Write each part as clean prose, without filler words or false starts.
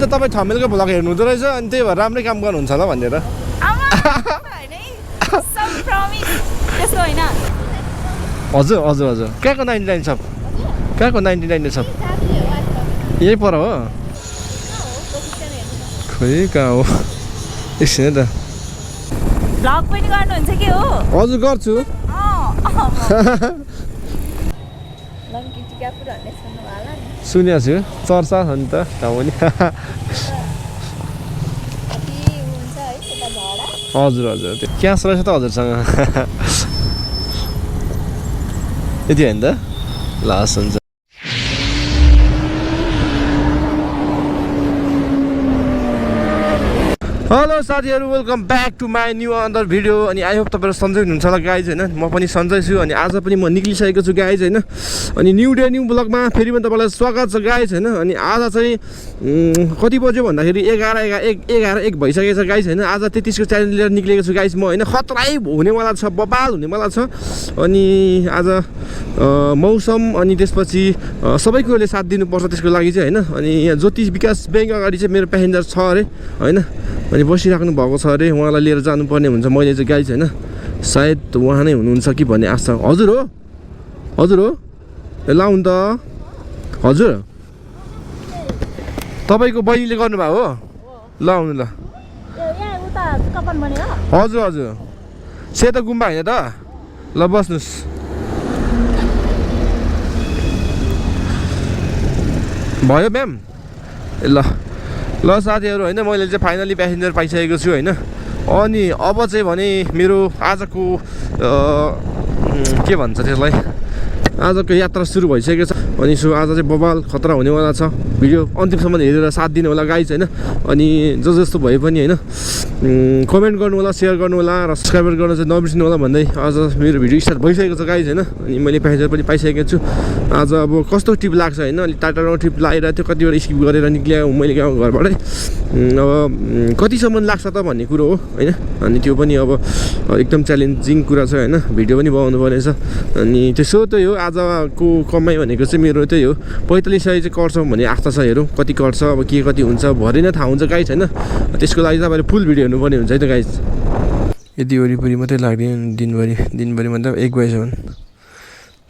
तपाईँ थमेलको भ्लग हेर्नु हुँदो रहेछ अनि त्यही भएर राम्रै काम गर्नुहुन्छ होला भनेर हजुर हजुर हजुर कहाँको 99 सब कहाँको 99 सब यही पर हो खोइ कहाँ हो एकछिन है त भ्लग पनि गर्नुहुन्छ के हो हजुर गर्छु सुनेको छु चर्चा छ नि त ठाउँ नि हजुर हजुर त्यो क्यास रहेछ त हजुरसँग यति होइन त लास हुन्छ हेलो साथीहरू welcome back to my new other video अनि आई होप तपाईँहरू सन्चै हुनुहुन्छ होला गाइज होइन म पनि सन्चै छु अनि आज पनि म निक्लिसकेको छु गाइज होइन अनि न्यू डे न्यू ब्लगमा फेरि पनि तपाईँलाई स्वागत छ गाइज होइन अनि आज चाहिँ कति बज्यो भन्दाखेरि 11:01 भइसकेको छ गाइज होइन आज 33को च्यालेन्ज लिएर निक्लेको छु गाइज म होइन खतरै हुनेवाला छ बबाल हुनेवाला छ अनि आज मौसम अनि त्यसपछि सबै कुरोले साथ दिनुपर्छ त्यसको लागि चाहिँ होइन अनि यहाँ ज्योति विकास ब्याङ्क अगाडि चाहिँ मेरो प्यासेन्जर छ अरे होइन अनि बसिराख्नु भएको छ अरे उहाँलाई लिएर जानुपर्ने हुन्छ मैले चाहिँ गाइज होइन सायद उहाँ नै हुनुहुन्छ कि भन्ने आशा हजुर हो हजुर हो ए लाउनु त हजुर तपाईँको बहिनीले गर्नुभएको हो ल आउनु ल हजुर हजुर सेतो गुम्बा होइन त ल बस्नुहोस् भयो म्याम ए ल ल साथीहरू होइन मैले चाहिँ फाइनली प्यासेन्जर पाइसकेको छु होइन अनि अब चाहिँ भने मेरो आजको के भन्छ त्यसलाई आजको यात्रा सुरु भइसकेको छ अनि सो आज चाहिँ बबाल खतरा हुनेवाला छ भिडियो अन्तिमसम्म हेरेर साथ दिनु होला गाइज होइन अनि जस्तो भए पनि होइन कमेन्ट गर्नु होला सेयर गर्नु होला र सब्सक्राइब गर्न चाहिँ नबिर्सिनु होला भन्दै आज मेरो भिडियो स्टार्ट भइसकेको छ गाइज होइन अनि मैले प्यासेन्जर पनि पाइसकेको छु आज अब कस्तो ट्रिप लाग्छ होइन अलिक टाढो ट्रिप लागेर त्यो कतिवटा स्किप गरेर निक्लियो मैले गाउँ घरबाटै अब कतिसम्म लाग्छ त भन्ने कुरो हो होइन अनि त्यो पनि अब एकदम च्यालेन्जिङ कुरा छ होइन भिडियो पनि बनाउनु पर्ने छ अनि त्यसो त्यही हो आजको कमाइ भनेको चाहिँ मेरो त्यही हो 45,000 चाहिँ कर्छौँ भन्ने आशा छ हेरौँ कति कर्छ अब के कति हुन्छ भरे नै थाहा हुन्छ गाइज होइन त्यसको लागि तपाईँले फुल भिडियो हेर्नुपर्ने हुन्छ है त गाइज यति वरिपरि मात्रै लाग्दैन दिनभरि मतलब 1 बजीसम्म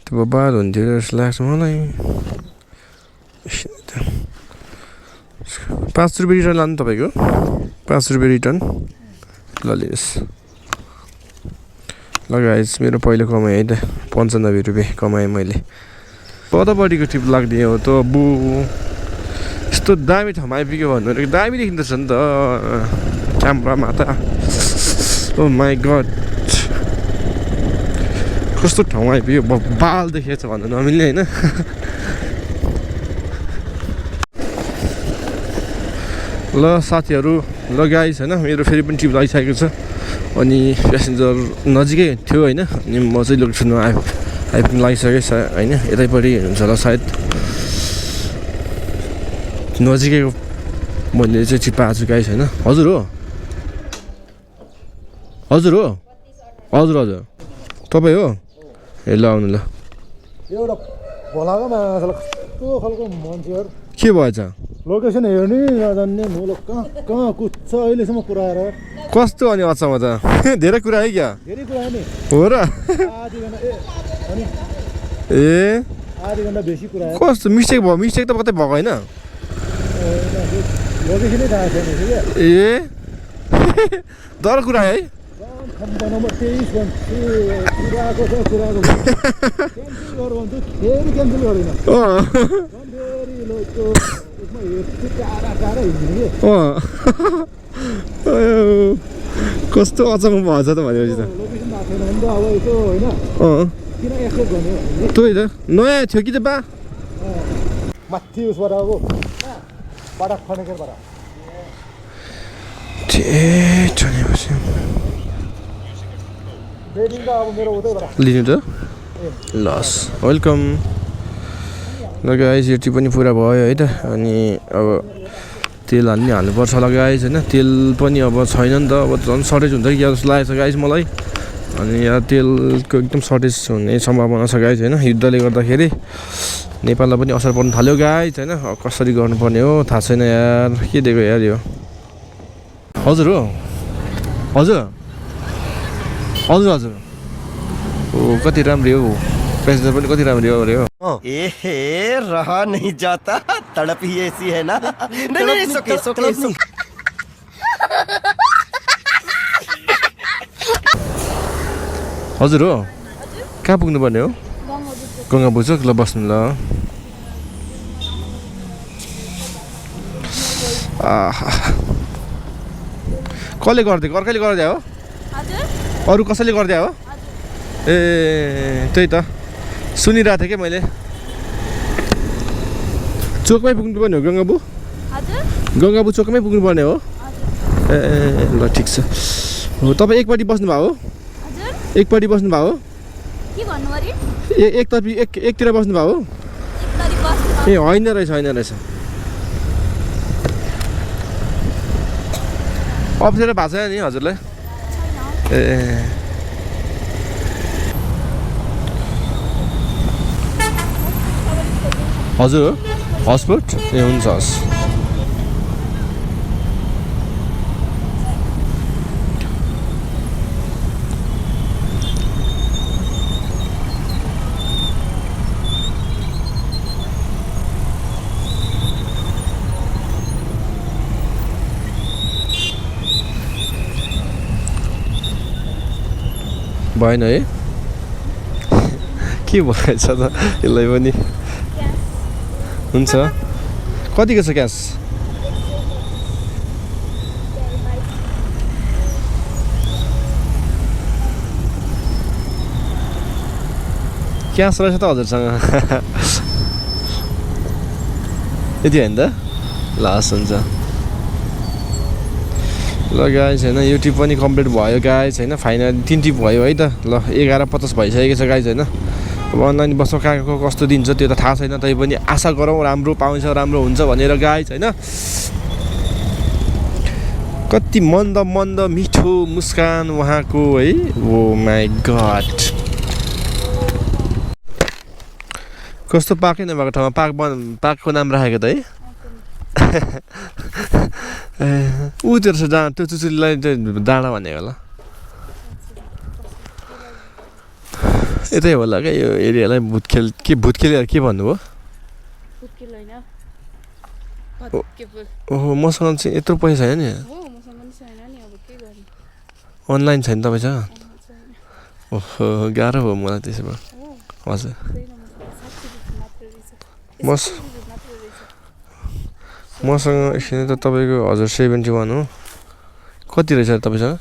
त्यो बाल हुन्थ्यो जस्तो लाग्छ मलाई 5 रुपियाँ रिटर्न लानु तपाईँको 5 रुपियाँ रिटर्न ल लिनुहोस् ल गाइज मेरो पहिलो कमाएँ है त 95 रुपियाँ कमाएँ मैले कतापट्टिको ट्रिप लाग्दिएँ हो त बु यस्तो दामी ठाउँमा आइपुग्यो भन्नु दामी देखिँदो नि त क्यामरामा त ओ माई गड कस्तो ठाउँमा आइपुग्यो बाल देखेको छ भन्नु नमिल्ने होइन ल साथीहरू ल गाइज होइन मेरो फेरि पनि ट्रिप लागिसकेको छ अनि प्यासेन्जर नजिकै थियो होइन अनि म चाहिँ लोकेसनमा आइपुग्नु लागिसकेँ होइन यतैपट्टि हुन्छ होला सायद नजिकैको मैले चाहिँ ट्रिप पाएको छु गाइज होइन हजुर हो हजुर हो हजुर हजुर तपाईँ हो ए ल आउनु ल एउटा भोलाको मान्छेलाई कस्तो खालको मान्छेहरू के भएछ लोकेसन हेर्ने नजान्ने मुलुक कहाँ कुद्छ अहिलेसम्म पुऱ्याएर कस्तो अनि अचम्म त धेरै कुरा है क्या धेरै कुरा नि हो र आधी घन्टा ए आधी घन्टा बेसी कुरा कस्तो मिस्टेक भयो मिस्टेक त कतै भएको होइन लोकेसनै थाहा छैन क्या ए डर कुरा है नम्बर 23 कुराको छ कुराको क्यान्सल गर भन्छु फेरि क्यान्सल गरेन फेरि लोको यसमा हेर्छु टाढा हिँड्ने के कस्तो अचम्म भएछ त भनेपछि त लोकेसन भएको छैन भने त अब यसो होइन किन एक्सेप्ट गर्ने त्यही त नयाँ थियो कि त बा माथि उसबाट अब बाटा फर्निचरबाट बेडिङ त अब मेरो उतैबाट लिनु त लस वेलकम ल गाइस यो ट्रिप पनि पुरा भयो है त अनि अब तेल हाल्नुपर्छ होला गाइस होइन तेल पनि अब छैन नि त अब झन् सर्टेज हुन्छ कि जस्तो लागेको छ गाइस मलाई अनि यहाँ तेलको एकदम सर्टेज हुने सम्भावना छ गाइस होइन युद्धले गर्दाखेरि नेपालमा पनि असर पर्न थाल्यो गाइज होइन कसरी गर्नुपर्ने हो थाहा छैन यार के दिएको यार यो हजुर हो हजुर हजुर हजुर ओ कति राम्रो हो प्यासेन्जर पनि कति राम्रो हो अरे हो एहे रहा नहीं जाता तड़प ही ऐसी है ना नहीं सोके सोके हजुर हो कहाँ पुग्नुपर्ने हो गङ्गा पुग्छ ल बस्नु ल कसले गरिदिएको अर्कैले गरिदियो हो अरू कसैले गरिदियो हो ए त्यही त सुनिरहेको थिएँ क्या मैले चोकमै पुग्नुपर्ने हो गङ्गाबु गङ्गाबु चोकमै पुग्नुपर्ने हो ए ल ठिक छ हो तपाईँ एकपट्टि बस्नुभयो हो एकपट्टि बस्नुभयो हो एकतर्फी एकतिर बस्नुभयो हो ए होइन रहेछ अप्ठ्यारो भएको छैन नि हजुरलाई ए हजुर हस्पोर्ट ए हुन्छ हस् भएन है के भएछ त यसलाई पनि हुन्छ कतिको छ क्यास क्यास रहेछ त हजुरसँग यति होइन त ल हस् हुन्छ ल गाइज होइन यो ट्रिप पनि कम्प्लिट भयो गाइज होइन फाइनल 3 ट्रिप भयो है त ल 11:50 भइसकेको छ गाइज होइन अब अनलाइन बस्नु कहाँको कस्तो दिन्छ त्यो त थाहा छैन तै पनि आशा गरौँ राम्रो पाउँछ राम्रो हुन्छ भनेर गाइज होइन कति मन्द मन्द मिठो मुस्कान उहाँको है ओ माई गड कस्तो पार्कै नभएको ठाउँमा पार्कको नाम राखेको त है ऊ त्यो रहेछ डाँडा त्यो चुचुलीलाई डाँडा भनेको होला यतै होला क्या यो एरियालाई भुतखेल के भन्नुभयो ओहो मसँग चाहिँ यत्रो पैसा छैन नि अनलाइन छैन तपाईँसँग ओहो गाह्रो भयो मलाई त्यसो भए हजुर मसँग एकछिन त तपाईँको हजुर 71 हो कति रहेछ तपाईँसँग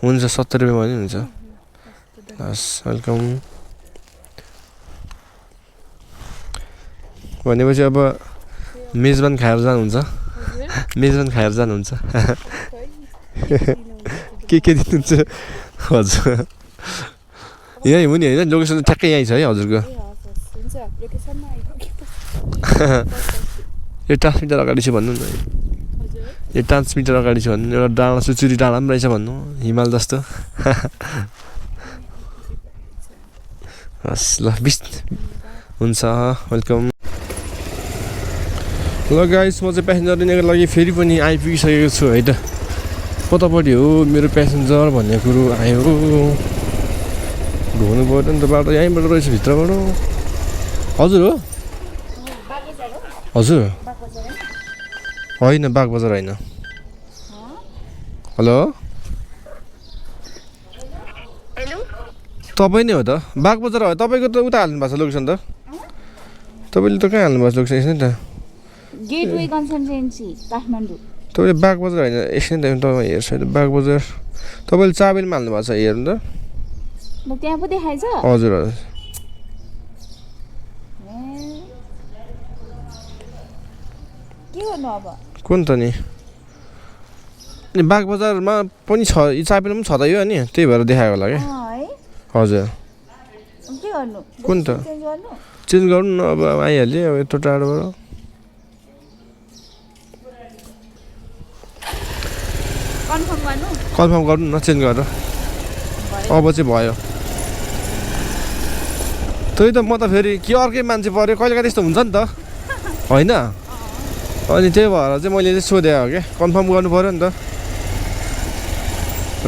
हुन्छ 70 रुपियाँ पनि हुन्छ हस् वेलकम भनेपछि अब मेजबान खाएर जानुहुन्छ के दिनुहुन्छ हजुर यहीँ हो नि होइन लोकेसन ठ्याक्कै यहीँ छ है हजुरको यो ट्रान्समिटर अगाडि छ भन्नु न यो ट्रान्समिटर अगाडि छ भन्नु एउटा डाँडा चुचुरी डाँडा पनि रहेछ भन्नु हिमाल जस्तो हस् ल हुन्छ वेलकम ल गाइस म चाहिँ प्यासेन्जर लिनको लागि फेरि पनि आइपुगिसकेको छु है त कतापट्टि हो मेरो प्यासेन्जर भन्ने कुरो आयो ढोग्नु पर्यो नि त बाटो यहीँबाट रहेछ भित्रबाट हजुर हो हजुर होइन बागबजार होइन हेलो तपाईँ नै हो त बागबजार हो तपाईँको त उता हाल्नु भएको छ लोकेसन त तपाईँले त कहाँ हाल्नु भएको छ लोकेसन यसै त गेटवे कन्सल्टेन्सी काठमाडौँ तपाईँले बागबजार होइन एकछिन त तपाईँ हेर्छ बागबजार तपाईँले चाबेलमा हाल्नु भएको छ हेर्नु त म त्यहाँ पो देखाएछ हजुर हजुर के गर्नु अब कुन त नि बागबजारमा पनि छ चाबेलमा पनि छ त यो अनि त्यही भएर देखाएको होला क्या हजुर के गर्नु कुन त चेन्ज गर्नु न अब आइहाल्यो अब यत्रो टाढोबाट कन्फर्म गर्नु न चेन्ज गरेर अब चाहिँ भयो त्यही त म त फेरि के अर्कै मान्छे पऱ्यो कहिलेकाहीँ त्यस्तो हुन्छ नि त होइन अनि त्यही भएर चाहिँ मैले चाहिँ सोधेँ हो क्या कन्फर्म गर्नु पऱ्यो नि त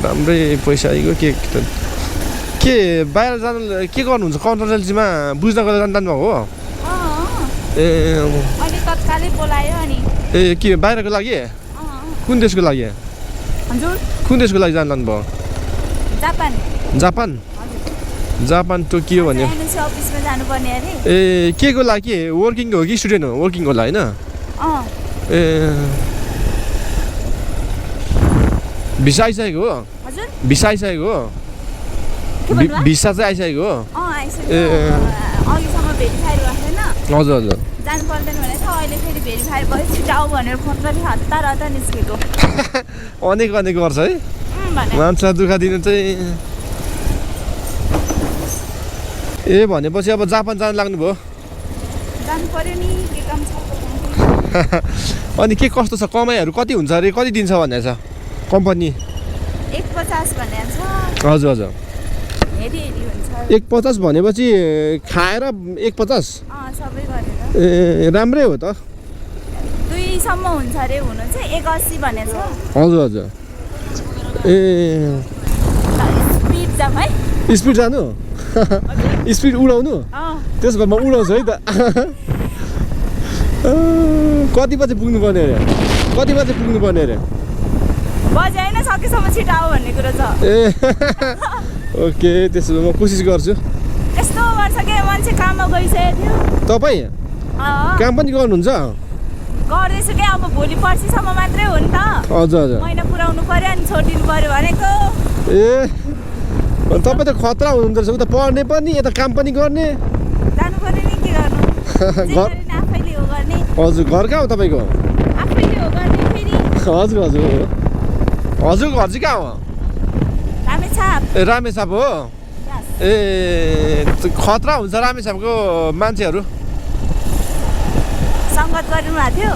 राम्रै पैसा आइगयो के बाहिर जानु के गर्नुहुन्छ कन्सल्टेन्सीमा बुझ्नको लागि जानुभएको हो ए अहिले तत्कालै बोलायो अनि ए के बाहिरको लागि कुन देशको लागि हजुर कुन देशको लागि जानु लानुभयो जापान जापान जापान टोकियो भन्यो एनएससी अफिसमा जानुपर्ने अरे ए के को लागि वर्किङ हो कि स्टुडेन्ट हो वर्किङ होला होइन ए भिसा आइसकेको हो हजुर भिसा आइसकेको हो भिसा चाहिँ आइसकेको हो आइसक्यो अघिसम्म भेरिफाई गर्दैन हजुर हजुर जानु पर्दैन भने छ अहिले फेरि भेरिफाई भएपछि जाऊ भनेर फोन गरेर हतार हतार निस्केको अनेक अनेक गर्छ है भने मान्छेलाई दुःख दिनु चाहिँ ए भनेपछि अब जापान जानु लाग्नुभयो जानु पर्यो नि के काम छ अनि के कस्तो छ कमाइहरू कति हुन्छ अरे कति दिन्छ भनेको छ कम्पनी 150 भनेको छ हजुर हजुर हेरी हेरी हुन्छ 150 भनेपछि खाएर 150 सबै गरेर ए राम्रै हो त 2 सम्म हुन्छ अरे हुनु चाहिँ 180 भनेको छ हजुर हजुर ए स्पिड जाम है स्पिड जानु स्पिड उडाउनु त्यसो भए म उडाउँछु है त कति बजे पुग्नुपर्ने अरे कति बजे पुग्नुपर्ने अरे बजे होइन सकेसम्म छिटो आऊ भन्ने कुरो छ ए ओके त्यसो भए म कोसिस गर्छु यस्तो वर्ष के मान्छे काममा गइसकेको थियो तपाईँ काम पनि गर्नुहुन्छ गर्दैछु के अब भोलि पर्सिसम्म मात्रै हो नि त हजुर हजुर महिना पुऱ्याउनु पर्यो अनि छोडिदिनु पर्यो भनेको ए तपाईँ त खतरा हुनुहुँदो रहेछ उता पढ्ने पनि यता काम पनि गर्ने जानु पर्यो नि के गर्नु आफैले हो गर्ने हजुर घर कहाँ हो तपाईँको आफैले हो गर्ने फेरि हजुर हजुर हजुर घर चाहिँ कहाँ हो रामेछाप ए रामेछाप हो ए खतरा हुन्छ रामेछापको मान्छेहरू सङ्गत गर्नु भएको थियो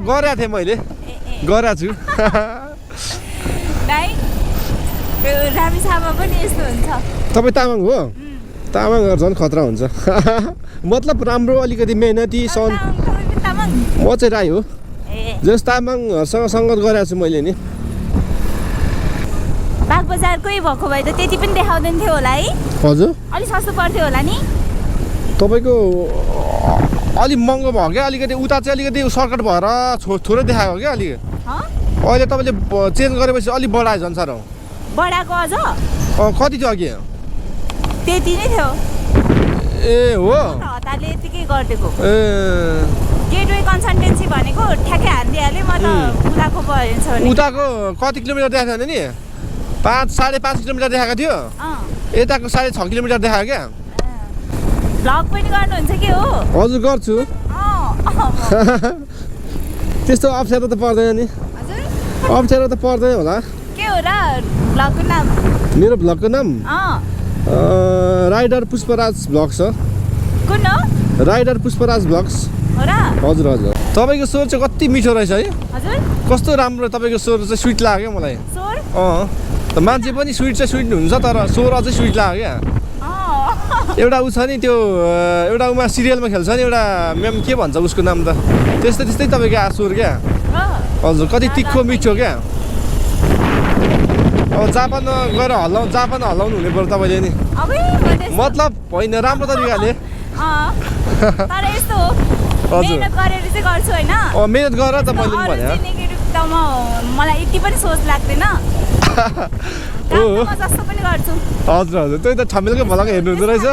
गरेको थिएँ मैले गरेको छु नाइ रामेछापमा पनि यस्तो हुन्छ तपाईँ तामाङ हो तामाङहरू झन् खतरा हुन्छ मतलब राम्रो अलिकति मेहनती सन म चाहिँ राई हो जस तामाङहरूसँग सङ्गत गरेको छु मैले नि बागबजारकै भएको भए त त्यति पनि देखाउँदैन थियो होला है हजुर अलिक सस्तो पर्थ्यो होला नि तपाईँको अलिक महँगो भयो क्या अलिकति उता चाहिँ अलिकति सर्कट भएर थोरै देखाएको क्या अलिक अहिले तपाईँले चेन्ज गरेपछि अलिक बढायो झन् साह्रो बढाएको अझ कति थियो अघि त्यति नै थियो ए हो हतारले यतिकै गरिदिएको ए गेटवे कन्सल्टेन्सी भनेको ठ्याक्कै हानिदिइहाल्यो म त उताको भएछ भने उताको कति किलोमिटर देखाएको थियो नि 5.5 किलोमिटर देखाएको थियो यताको 6.5 किलोमिटर देखायो क्या भ्लग पनि गर्नुहुन्छ के हो हजुर गर्छु त्यस्तो अप्ठ्यारो त पर्दैन नि अप्ठ्यारो त पर्दैन होला के हो र भ्लगको नाम मेरो भ्लगको नाम राइडर पुष्पराज भ्लग छ कुन हो राइडर पुष्पराज भ्लग्स हो र हजुर हजुर तपाईँको स्वर चाहिँ कति मिठो रहेछ है हजुर कस्तो राम्रो तपाईँको स्वर चाहिँ स्विट लाग्यो मलाई स्वर मान्छे पनि स्विट चाहिँ स्विट हुन्छ तर स्वर अझै स्विट लाग्यो क्या एउटा ऊ छ नि त्यो एउटा उमा सिरियलमा खेल्छ नि एउटा म्याम के भन्छ उसको नाम त त्यस्तै त्यस्तै तपाईँको स्वर क्या हजुर कति तिखो मिठो क्या अब जापानमा गएर जापान हल्लाउनु हुने पर्यो तपाईँले नि मतलब होइन राम्रो तरिकाले तर यस्तो हो मेहनत गरेर चाहिँ गर्छु होइन मेहनत गरेर त मैले पनि भने नेगेटिभ त मलाई यति पनि सोच लाग्दैन जस्तो पनि गर्छु हजुर हजुर त्यही त ठमेलको भलाको हेर्नुहुँदो रहेछ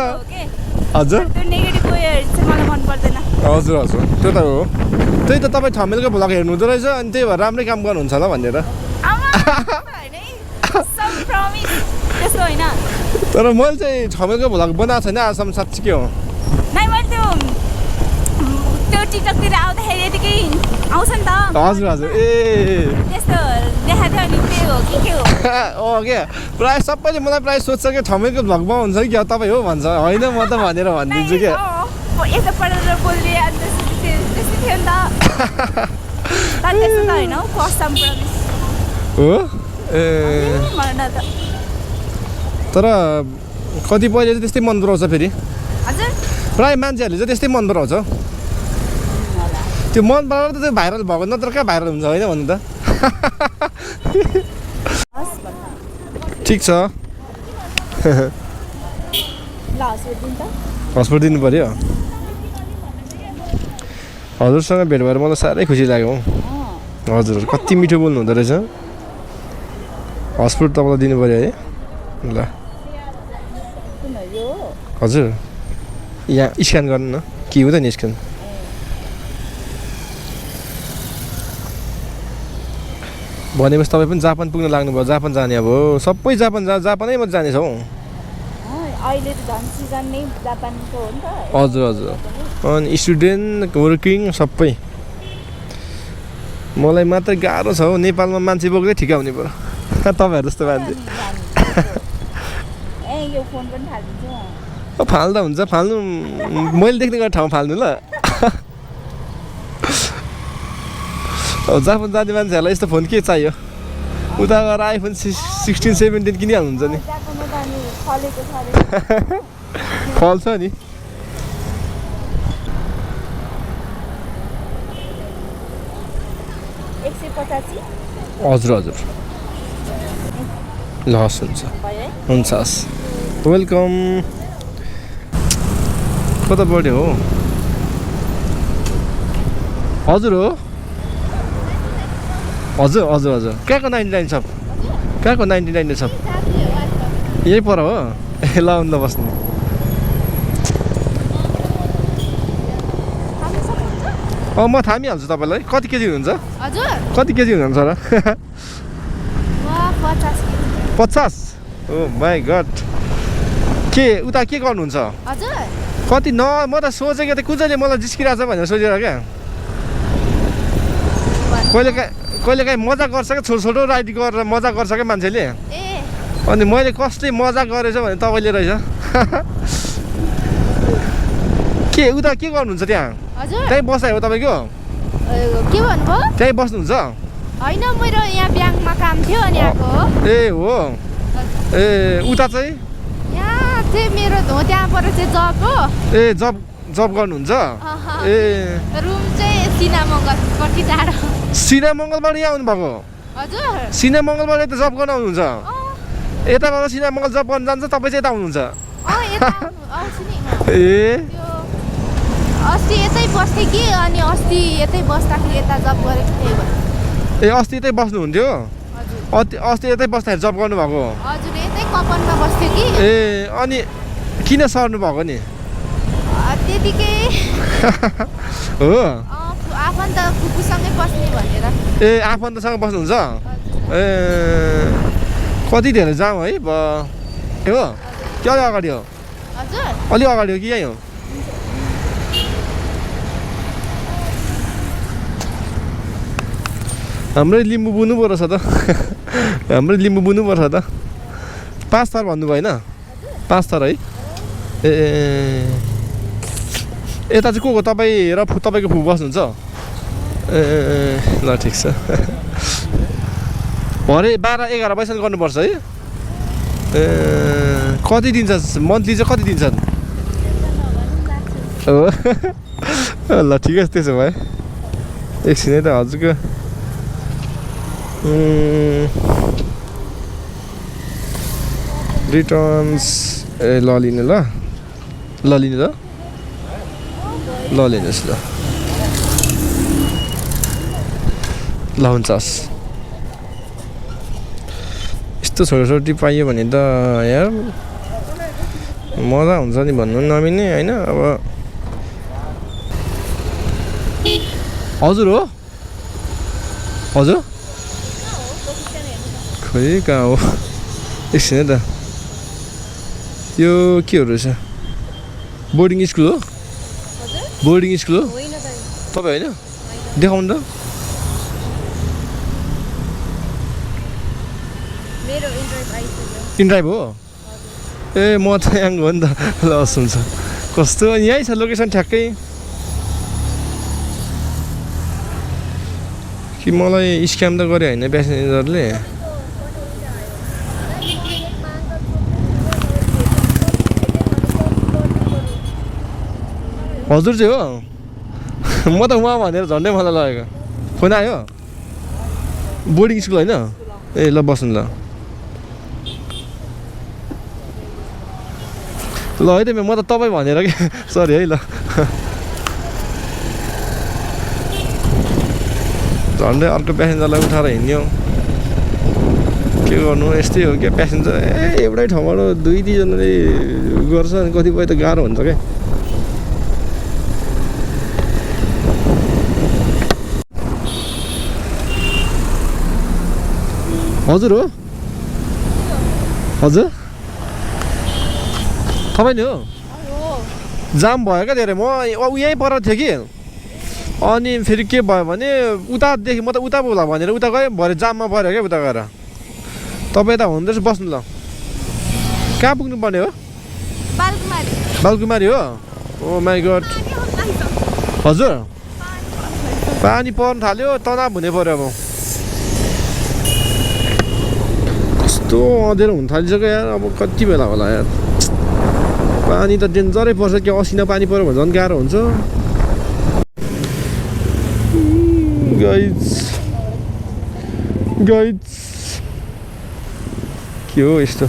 हजुर त्यो नेगेटिभ उयोहरू चाहिँ मलाई मन पर्दैन हजुर हजुर त्यो त हो त्यही त तपाईँ ठमेलको भलाको हेर्नुहुँदो रहेछ अनि त्यही भएर राम्रै काम गर्नुहुन्छ होला भनेर त्यस्तो होइन तर मैले चाहिँ ठमेलको भलाको बनाएको छैन आजसम्म साँच्ची के हो नै मैले त्यो टिकटकतिर आउँदाखेरि यतिकै आउँछ नि त हजुर हजुर ए त्यस्तो देखाएको थियो अनि त्यही हो कि के हो क्या प्रायः सबैले मलाई प्रायः सोध्छ कि ठमेलको भ्लगमा हुन्छ कि क्या तपाईँ हो भन्छ होइन म त भनेर भनिदिन्छु क्या यस्तो पढेर बोल्ने त्यस्तो थियो नि त तर त्यस्तो त होइन हौ फर्स्ट टाइम हो ए मलाई त तर कतिपयले चाहिँ त्यस्तै मन पराउँछ फेरि हजुर प्रायः मान्छेहरूले चाहिँ त्यस्तै मन पराउँछ त्यो मन पराएर त त्यो भाइरल भएको नत्र कहाँ भाइरल हुन्छ होइन भन्नु त ठिक छ हस्पिटल दिनु पऱ्यो हजुरसँग भेट भएर मलाई साह्रै खुसी लाग्यो हजुर कति मिठो बोल्नु हुँदो रहेछ हस्पिटल तपाईँलाई दिनु पऱ्यो है ल हजुर यहाँ स्क्यान गर्नु न के हुँदैन स्क्यान भनेपछि तपाईँ पनि जापान पुग्न लाग्नुभयो जापान जाने अब सबै जापान जापानै मात्रै जानेछ हौ अहिले त झन् सिजन नै जापानको हो नि त हजुर हजुर अनि स्टुडेन्ट वर्किङ सबै मलाई मात्रै गाह्रो छ हौ नेपालमा मान्छे बोक्दै ठिक हुने पऱ्यो तपाईँहरू जस्तो मान्छे ए यो फोन पनि फालिदिन्छु फाल्दा हुन्छ फाल्नु मैले देख्ने गरेर ठाउँ फाल्नु ल जापान जाने मान्छेहरूलाई यस्तो फोन के चाहियो उता गएर आइफोन 16 17 किनिहाल्नुहुन्छ नि फल्छ नि हजुर हजुर ल हस् हुन्छ हस् वेलकम कता बर्थडे हो हजुर हो हजुर हजुर हजुर कहाँको 99 छ कहाँको 99 छ यही पर हो ए ल अन्त बस्नु म थामिहाल्छु तपाईँलाई कति केजी हुन्छ कति केजी हुनुहुन्छ र 50 ओ माई गड के उता के गर्नुहुन्छ कति न म त सोचेको थिएँ कुजैले मलाई जिस्किरहेछ भनेर सोचेर क्या कहिले काहीँ मजा गर्छ क्या छोटो छोटो राइड गरेर मजा गर्छ क्या मान्छेले अनि मैले कसले मजा गरेछ भने तपाईँले रहेछ के उता के गर्नुहुन्छ त्यहाँ त्यहीँ बसाइ हो तपाईँको के भन्नुभयो त्यहीँ बस्नुहुन्छ होइन मेरो यहाँ ब्याङ्कमा काम थियो अनि आएको हो ए हो ए उता चाहिँ यहाँ चाहिँ मेरो त्यहाँ पर चाहिँ जब हो ए जब गर्नुहुन्छ ए रुम चाहिँ सिनामङ्गल कति टाढो सिनामङ्गलबाट यहाँ आउनुभएको हजुर सिनामङ्गलबाट यता जब गर्न आउनुहुन्छ यताबाट सिनामङ्गल जब गर्न जान्छ तपाईँ चाहिँ यता आउनुहुन्छ ए अस्ति यतै बस्थेँ कि अनि अस्ति यतै बस्दाखेरि यता जब गरेको थिएँ ए अस्ति यतै बस्नुहुन्थ्यो अस्ति यतै बस्दाखेरि जब गर्नुभएको हजुर यतै कपनमा बस्थ्यो कि ए अनि किन सर्नु भएको नि त्यतिकै हो आफन्त कुकुसँगै बस्ने भनेर ए आफन्तसँग बस्नुहुन्छ ए कति धेरै जाम है हो कि अलि अगाडि हो हजुर अलि अगाडि हो कि यहीँ हो हाम्रै लिम्बू बुन्नु पर्छ त हाम्रै लिम्बू बुन्नु पर्छ त 5 थर भन्नुभयो होइन 5 थर है ए यता चाहिँ को तपाईँ र तपाईँको फुपू बस्नुहुन्छ ए ल ठिक छ भरे 12-11 बजीसम्म गर्नुपर्छ है ए कति दिन्छ मन्थली चाहिँ कति दिन्छन् हो ल ठिकै छ त्यसो भए एकछिन है त हजुरको रिटर्न्स ए ल लिनु ल लिनु ल लिनुहोस् ल हुन्छ हस् यस्तो छोटो पाइयो भने त यार मजा हुन्छ नि भन्नु नमिल्ने होइन अब हजुर हो हजुर खोइ कहाँ हो एकछिन है त यो के हो रहेछ बोर्डिङ स्कुल हो बोर्डिङ स्कुल हो तपाईँ होइन देखाउनु त इनड्राइभ हो ए म त यहाँ हो नि त ल हस् हुन्छ कस्तो यहीँ छ लोकेसन ठ्याक्कै कि मलाई स्क्याम त गरे होइन प्यासेन्जरले हजुर चाहिँ हो म त उहाँ भनेर झन्डै मलाई लगेको फोन आयो बोर्डिङ स्कुल होइन ए ल बस्नु ल ल है त म त तपाईँ भनेर कि सरी है ल झन्डै अर्को प्यासेन्जरलाई उठाएर हिँड्यो के गर्नु यस्तै हो क्या प्यासेन्जर एउटै ठाउँबाट दुई दुईजनाले गर्छ अनि कतिपय त गाह्रो हुन्छ क्या हजुर हो हजुर तपाईँ नि हो जाम भयो क्या धेरै म यहीँ पर थिएँ कि अनि फेरि के भयो भने उतादेखि म त उता बोला भनेर उता गएँ भरे जाममा पऱ्यो क्या उता गएर तपाईँ यता हुँदैछ बस्नु ल कहाँ पुग्नु पर्ने हो बालकुमारी हो ओ माई गड हजुर पानी पर्नु थाल्यो तनाव हुने पऱ्यो अब कस्तो अँधेरो हुन थालिसक्यो यार अब कति बेला होला यार पानी त डेन्जरै पर्छ कि असिना पानी पऱ्यो भने झन् गाह्रो हुन्छ गाइज के हो यस्तो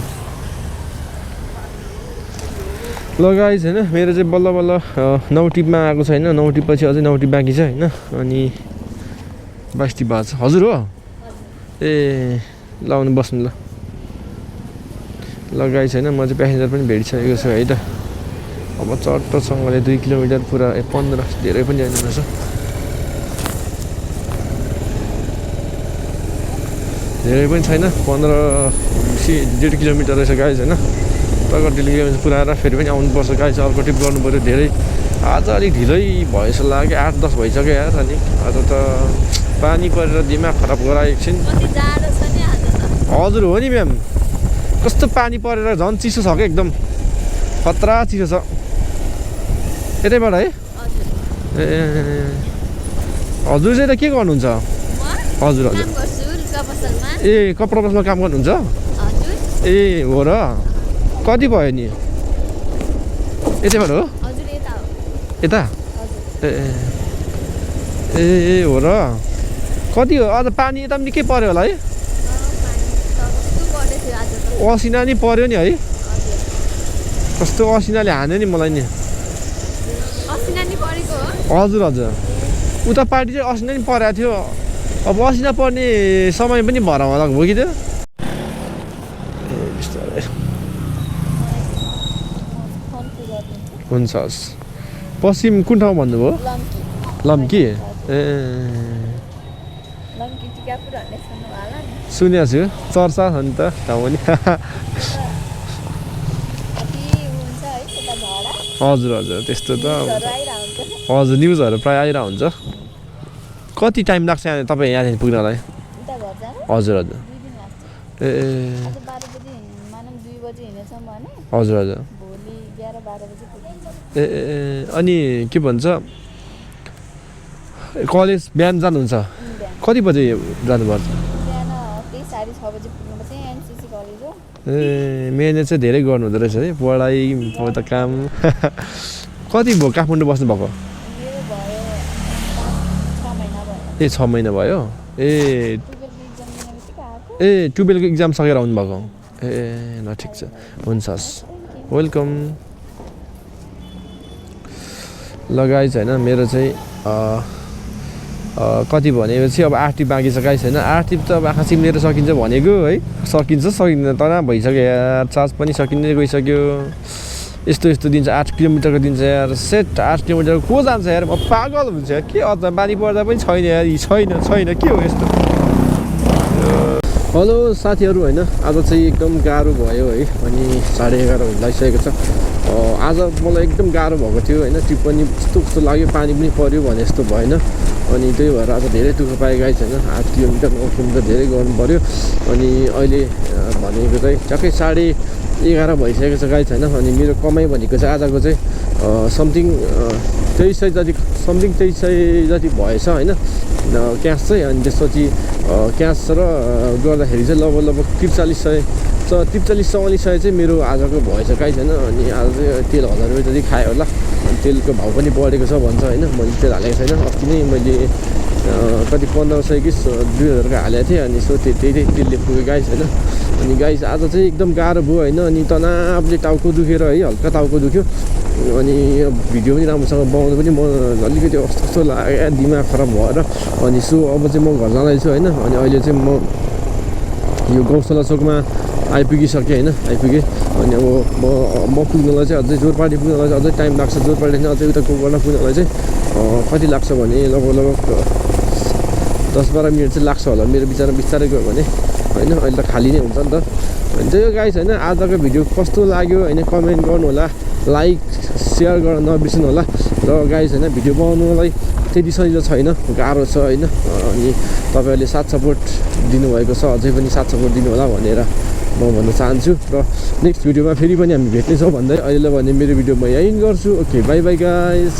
ल गाइज होइन मेरो चाहिँ बल्ल बल्ल 9 टिपमा आएको छैन 9 टिपपछि अझै 9 टिप बाँकी छ होइन अनि 22 टिप भएको छ हजुर हो ए ल आउनु बस्नु ल गाइज होइन म चाहिँ प्यासेन्जर पनि भेटिसकेको छु है त अब चट्टसँगले 2 किलोमिटर पुरा 15 धेरै पनि जानु रहेछ धेरै पनि छैन 1.5 किलोमिटर रहेछ गाइज होइन टक्क डेलिभरी पुऱ्याएर फेरि पनि आउनुपर्छ गाइज अर्को ट्रिप गर्नु पऱ्यो धेरै आज अलिक ढिलै भयो जस्तो लाग्यो 8-10 भइसक्यो यार अनि आज त पानी परेर दिमाग खराब गरायो एकछिन हजुर हो नि म्याम कस्तो पानी परेर झन् चिसो छ क्या एकदम खतरा चिसो छ यतैबाट है ए हजुर चाहिँ त के गर्नुहुन्छ हजुर हजुर ए कपडा पसलमा काम गर्नुहुन्छ ए हो र कति भयो नि यतैबाट हो यता ए ए हो र कति हो अझ पानी यता पनि निकै पऱ्यो होला है असिना नि पऱ्यो नि है कस्तो असिनाले हान्यो नि मलाई नि हजुर हजुर उता पार्टी चाहिँ असिना नि परेको थियो अब असिना पर्ने समय पनि भएर होला हो कि त्यो ए बिस्तारै हुन्छ हस् पश्चिम कुन ठाउँ भन्नुभयो लम्की ए सुनेको छु चर्चा छ नि त ठाउँ नि हजुर हजुर त्यस्तो त हजुर न्युजहरू प्रायः आइरहेको हुन्छ कति टाइम लाग्छ तपाईँ यहाँदेखि पुग्नलाई हजुर हजुर ए हजुर हजुर ए अनि के भन्छ कलेज बिहान जानुहुन्छ कति बजे जानुपर्छ ए मेहनत चाहिँ धेरै गर्नु हुँदो रहेछ है पढाइ त काम कति भयो काठमाडौँ बस्नु भएको ए 6 महिना भयो ए 12को इक्जाम सकेर आउनुभएको ए ल ठिक छ हुन्छ हस् वेलकम लगाइज होइन मेरो चाहिँ कति भनेपछि अब 8 टिप बाँकी छ गाइस होइन 8 टिप त अब आँखा चिम्लेर सकिन्छ भनेको है सकिन्छ सकिँदैन तनाव भइसक्यो यार चार्ज पनि सकिँदै गइसक्यो यस्तो दिन्छ 8 किलोमिटरको दिन्छ यार सेट 8 किलोमिटर को जान्छ यार म पागल हुन्छ यार के अझ बानी पर्दा पनि छैन यार छैन के हो यस्तो हेलो साथीहरू होइन आज चाहिँ एकदम गाह्रो भयो है अनि 11:30 लागिसकेको छ आज मलाई एकदम गाह्रो भएको थियो होइन ट्रिप पनि कस्तो लाग्यो पानी पनि पर्यो भने जस्तो भएन अनि त्यही भएर आज धेरै दुःख पाएँ गाइस होइन 8 किलोमिटर 9 किलोमिटर धेरै गर्नु पर्यो अनि अहिले भनेको चाहिँ ट्याक्कै 11:30 भइसकेको छ गाइस होइन अनि मेरो कमाइ भनेको चाहिँ आजको चाहिँ समथिङ 2300 जति भएछ होइन क्यास चाहिँ अनि त्यसपछि क्यास र गर्दाखेरि चाहिँ लगभग 4300 चाहिँ मेरो आजको भएछ गाइस होइन अनि आज चाहिँ 13,000 रुपियाँ जति खायो होला तेलको भाउ पनि बढेको छ भन्छ होइन। मैले तेल हालेको छैन। अस्ति नै मैले कति 1500 कि 2000को हालेको थिएँ अनि सो त्यही तेलले पुग्यो गाइस होइन। अनि गाइस आज चाहिँ एकदम गाह्रो भयो होइन। अनि तनावले टाउको दुखेर है हल्का टाउको दुख्यो अनि भिडियो पनि राम्रोसँग बनाउनु पनि म अलिकति कस्तो लाग्यो दिमाग खराब भएर अनि सो अब चाहिँ म घर जाँदैछु होइन। अनि अहिले चाहिँ म यो गौशाला चोकमा आइपुगिसकेँ होइन आइपुगेँ। अनि अब म पुग्नलाई चाहिँ अझै जोरपाटी पुग्नलाई चाहिँ अझै टाइम लाग्छ। जोरपाटी चाहिँ अझै उता गोकर्ण पुग्नलाई चाहिँ कति लाग्छ भने लगभग 10-12 मिनट चाहिँ लाग्छ होला मेरो विचारमा बिस्तारै गयो भने होइन। अहिले त खाली नै हुन्छ नि त। अनि त्यही हो गाइस होइन। आजको भिडियो कस्तो लाग्यो होइन कमेन्ट गर्नु होला, लाइक सेयर गर्न नबिर्सनु होला। र गाइस होइन भिडियो बनाउनुलाई त्यति सजिलो छैन, गाह्रो छ होइन। अनि तपाईँहरूले साथ सपोर्ट दिनुभएको छ, अझै पनि साथ सपोर्ट दिनु होला भनेर म भन्न चाहन्छु। र नेक्स्ट भिडियोमा फेरि पनि हामी भेट्नेछौँ भन्दै अहिले भने मेरो भिडियो म यहीँ गर्छु। Okay by by guys.